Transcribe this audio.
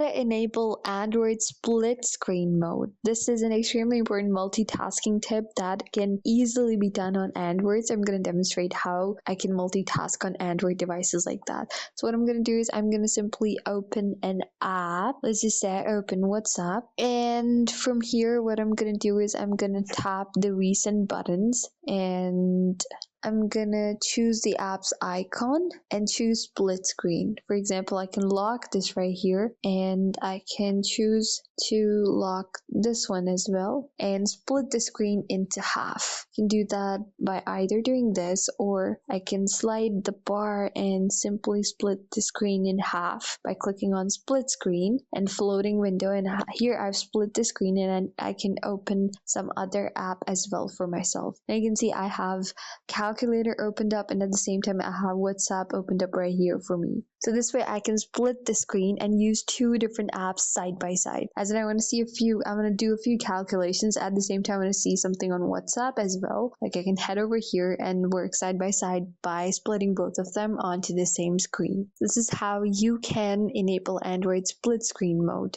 to enable Android split screen mode. This is an extremely important multitasking tip that can easily be done on Android. So I'm going to demonstrate how I can multitask on Android devices like that. So what I'm going to do is I'm going to simply open an app. Let's just say I open WhatsApp. And from here, what I'm going to do is I'm going to tap the recent buttons, and I'm gonna choose the app's icon and choose split screen. For example, I can lock this right here, and I can choose to lock this one as well and split the screen into half. You can do that by either doing this, or I can slide the bar and simply split the screen in half by clicking on split screen and floating window, and here I've split the screen, and I can open some other app as well for myself. And you can see I have calculator opened up, and at the same time I have WhatsApp opened up right here for me. So this way I can split the screen and use two different apps side by side. As in, I'm going to do a few calculations at the same time. I'm going to see something on WhatsApp as well. Like I can head over here and work side by side by splitting both of them onto the same screen. This is how you can enable Android split screen mode.